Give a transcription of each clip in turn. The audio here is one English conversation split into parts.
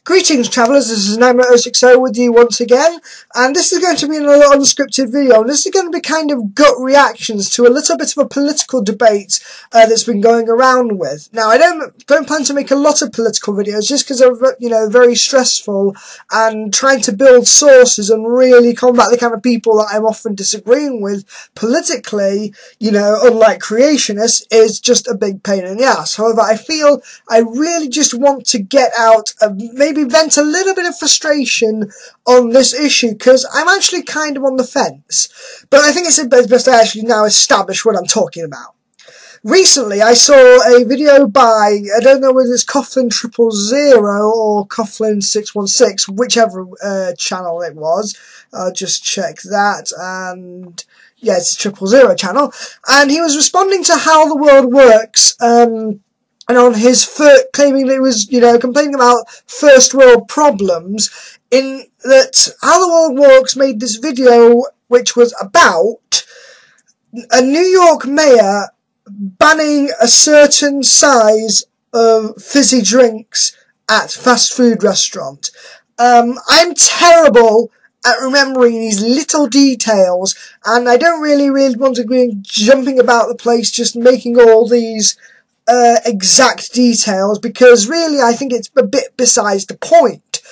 Greetings travellers, this is Nightmare060 with you once again, and this is going to be another unscripted video, and this is going to be kind of gut reactions to a little bit of a political debate that's been going around with. Now, I don't plan to make a lot of political videos just because they're, very stressful, and trying to build sources and really combat the kind of people that I'm often disagreeing with politically, unlike creationists, is just a big pain in the ass. However, I feel I really just want to get out maybe vent a little bit of frustration on this issue, because I'm actually kind of on the fence. But I think it's best I actually now establish what I'm talking about. Recently, I saw a video by, I don't know whether it's Coughlin000 or Coughlin616, whichever channel it was. I'll just check that, and yeah, it's 000 channel. And he was responding to how the world works, and on his claiming that he was, complaining about first world problems, in that How the World Works made this video which was about a New York mayor banning a certain size of fizzy drinks at fast food restaurant. I'm terrible at remembering these little details, and I don't really want to be jumping about the place just making all these exact details, because really I think it's a bit besides the point.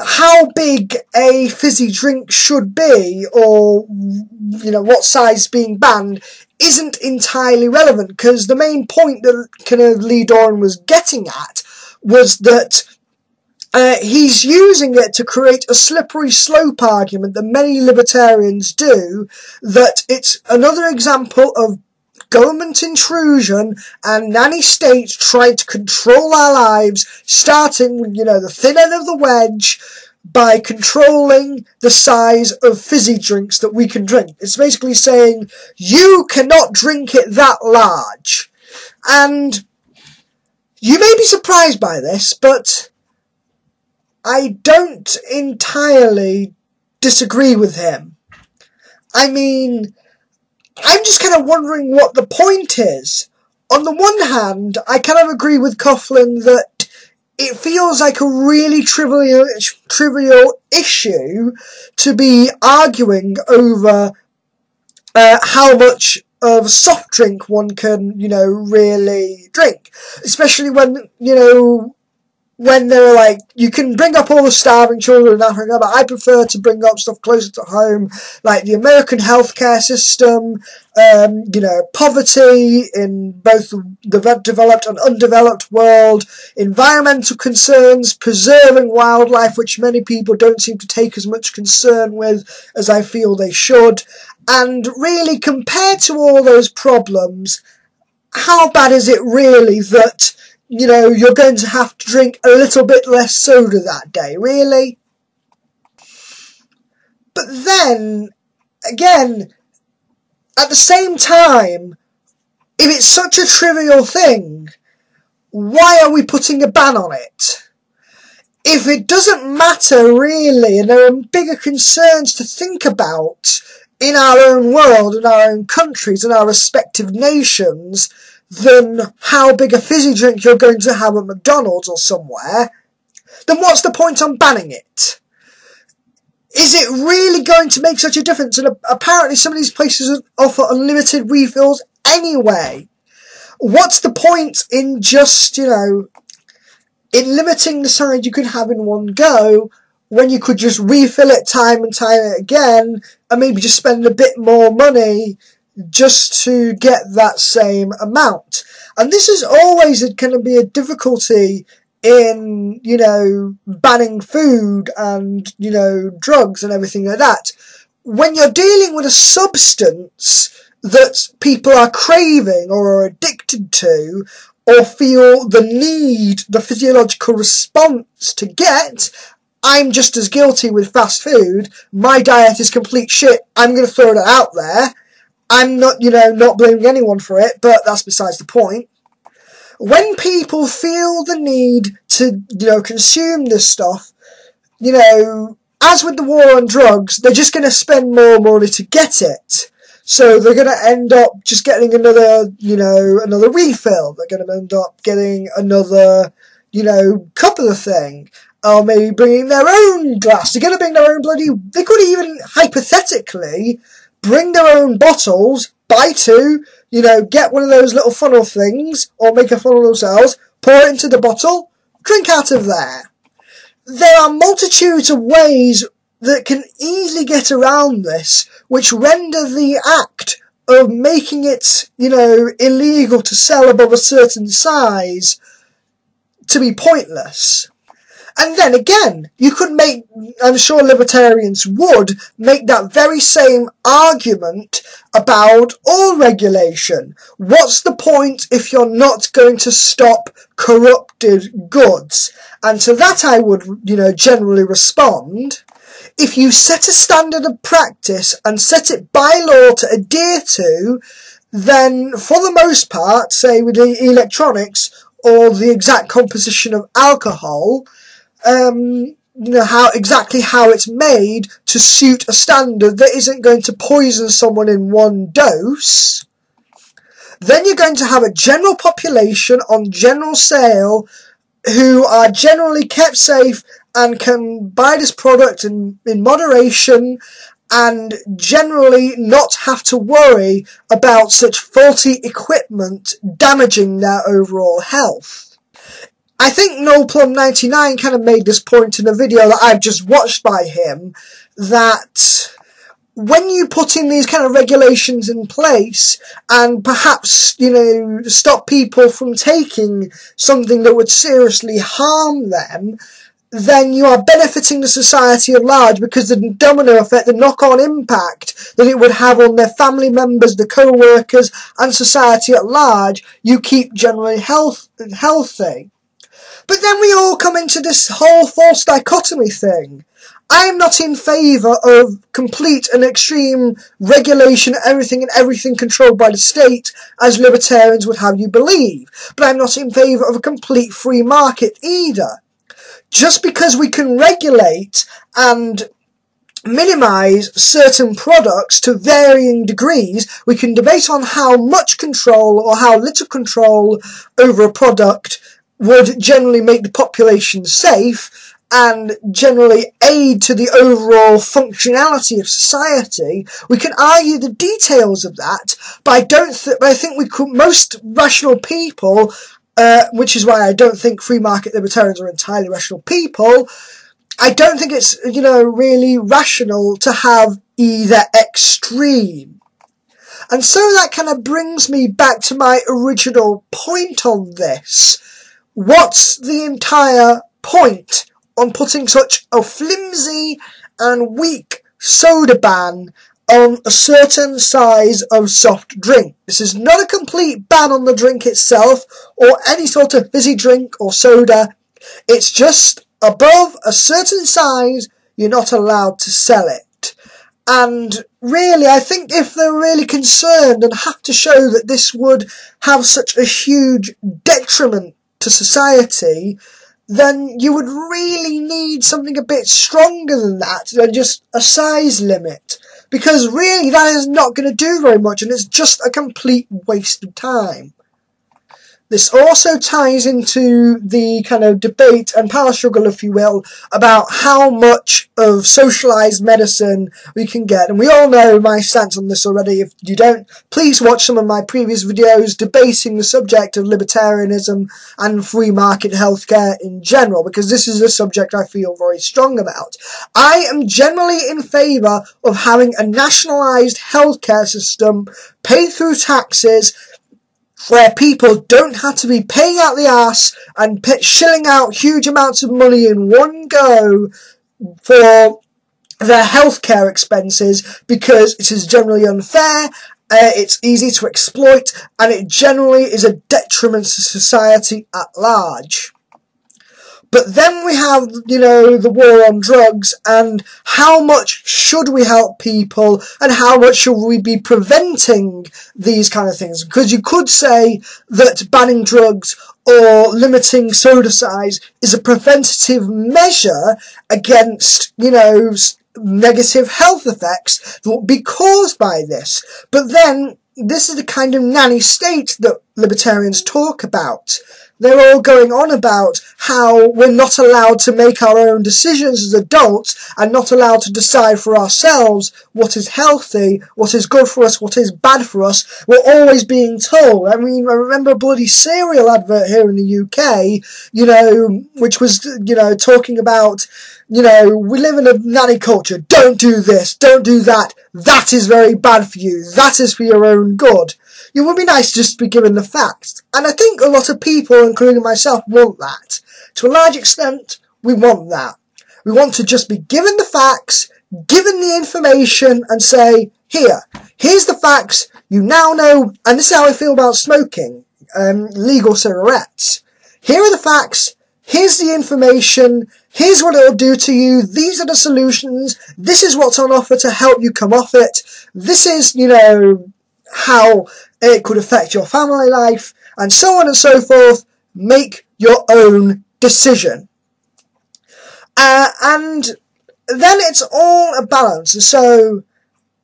How big a fizzy drink should be, or what size being banned, isn't entirely relevant, because the main point that kind of Lee Doran was getting at was that he's using it to create a slippery slope argument that many libertarians do, that it's another example of government intrusion and nanny states trying to control our lives, starting with, the thin end of the wedge by controlling the size of fizzy drinks that we can drink. It's basically saying, you cannot drink it that large. And you may be surprised by this, but I don't entirely disagree with him. I mean, I'm just kind of wondering what the point is. On the one hand, I kind of agree with Coughlin that it feels like a really trivial issue to be arguing over how much of a soft drink one can, really drink. Especially when they're like, you can bring up all the starving children in Africa, but I prefer to bring up stuff closer to home, like the American healthcare system, poverty in both the developed and undeveloped world, environmental concerns, preserving wildlife, which many people don't seem to take as much concern with as I feel they should. And really, compared to all those problems, how bad is it really that you're going to have to drink a little bit less soda that day, really? But then, again, at the same time, if it's such a trivial thing, why are we putting a ban on it? If it doesn't matter, really, and there are bigger concerns to think about in our own world, in our own countries, in our respective nations, than how big a fizzy drink you're going to have at McDonald's or somewhere, then what's the point on banning it? Is it really going to make such a difference? And apparently some of these places offer unlimited refills anyway. What's the point in just, in limiting the size you can have in one go, when you could just refill it time and time again, and maybe just spend a bit more money just to get that same amount? And this is always going to be a difficulty in, banning food and, drugs and everything like that. When you're dealing with a substance that people are craving or are addicted to, or feel the need, the physiological response to get, I'm just as guilty with fast food. My diet is complete shit. I'm going to throw that out there. I'm not, not blaming anyone for it, but that's besides the point. When people feel the need to, consume this stuff, as with the war on drugs, they're just going to spend more money to get it. So they're going to end up just getting another, another refill. They're going to end up getting another, cup of the thing, or maybe bringing their own glass. They're going to bring their own they could even, hypothetically, bring their own bottles, buy two, get one of those little funnel things, or make a funnel themselves, pour it into the bottle, drink out of there. There are multitudes of ways that can easily get around this, which render the act of making it, illegal to sell above a certain size to be pointless. And then again, you could make, I'm sure libertarians would, make that very same argument about all regulation. What's the point if you're not going to stop corrupted goods? And to that I would, generally respond, if you set a standard of practice and set it by law to adhere to, then for the most part, say with the electronics or the exact composition of alcohol, how it's made to suit a standard that isn't going to poison someone in one dose, then you're going to have a general population on general sale who are generally kept safe and can buy this product in moderation and generally not have to worry about such faulty equipment damaging their overall health. I think NoPlum99 kind of made this point in a video that I've just watched by him, that when you put in these kind of regulations in place and perhaps, stop people from taking something that would seriously harm them, then you are benefiting the society at large, because the domino effect, the knock-on impact that it would have on their family members, the co-workers, and society at large, you keep generally healthy. But then we all come into this whole false dichotomy thing. I am not in favour of complete and extreme regulation, everything controlled by the state, as libertarians would have you believe. But I'm not in favour of a complete free market either. Just because we can regulate and minimise certain products to varying degrees, we can debate on how much control or how little control over a product would generally make the population safe and generally aid to the overall functionality of society. We can argue the details of that, but I think most rational people, which is why I don't think free market libertarians are entirely rational people, I don't think it's, really rational to have either extreme. And so that kind of brings me back to my original point on this. What's the entire point on putting such a flimsy and weak soda ban on a certain size of soft drink? This is not a complete ban on the drink itself or any sort of fizzy drink or soda. It's just above a certain size, you're not allowed to sell it. And really, I think if they're really concerned and have to show that this would have such a huge detriment to society, then you would really need something a bit stronger than that, than just a size limit. Because really, that is not going to do very much, and it's just a complete waste of time. This also ties into the kind of debate and power struggle, if you will, about how much of socialised medicine we can get. And we all know my stance on this already. If you don't, please watch some of my previous videos debating the subject of libertarianism and free market healthcare in general, because this is a subject I feel very strong about. I am generally in favour of having a nationalised healthcare system paid through taxes, where people don't have to be paying out the arse and shilling out huge amounts of money in one go for their healthcare expenses, because it is generally unfair, it's easy to exploit, and it generally is a detriment to society at large. But then we have, the war on drugs, and how much should we help people, and how much should we be preventing these kind of things? Because you could say that banning drugs or limiting soda size is a preventative measure against, negative health effects that will be caused by this. But then, this is the kind of nanny state that libertarians talk about, they're all going on about how we're not allowed to make our own decisions as adults and not allowed to decide for ourselves what is healthy, what is good for us, what is bad for us. We're always being told. I mean, I remember a bloody cereal advert here in the UK, you know, which was, you know, talking about, you know, we live in a nanny culture. Don't do this, don't do that. That is very bad for you. That is for your own good. It would be nice just to be given the facts. And I think a lot of people, including myself, want that. To a large extent, we want that. We want to just be given the facts, given the information, and say, here's the facts, you now know, and this is how I feel about smoking, legal cigarettes. Here are the facts, here's the information, here's what it'll do to you, these are the solutions, this is what's on offer to help you come off it, this is, you know, how it could affect your family life, and so on and so forth. Make your own decision. And then it's all a balance. So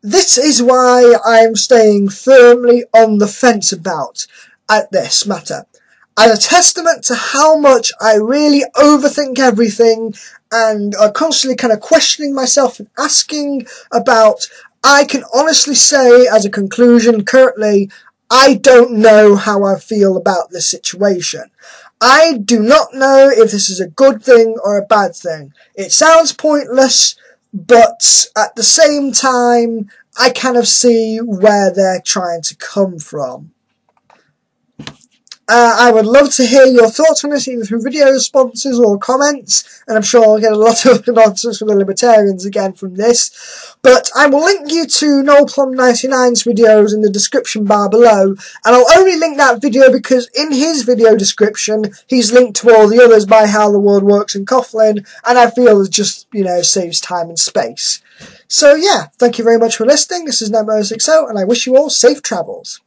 this is why I'm staying firmly on the fence about this matter. As a testament to how much I really overthink everything and are constantly kind of questioning myself and asking about, I can honestly say as a conclusion currently, I don't know how I feel about this situation. I do not know if this is a good thing or a bad thing. It sounds pointless, but at the same time, I kind of see where they're trying to come from. I would love to hear your thoughts on this, either through video responses or comments, and I'm sure I'll get a lot of nonsense from the libertarians again from this. But I will link you to NoelPlum99's videos in the description bar below, and I'll only link that video because in his video description, he's linked to all the others by how the world works in Coughlin, and I feel it just, you know, saves time and space. So yeah, thank you very much for listening. This is Nemo60, and I wish you all safe travels.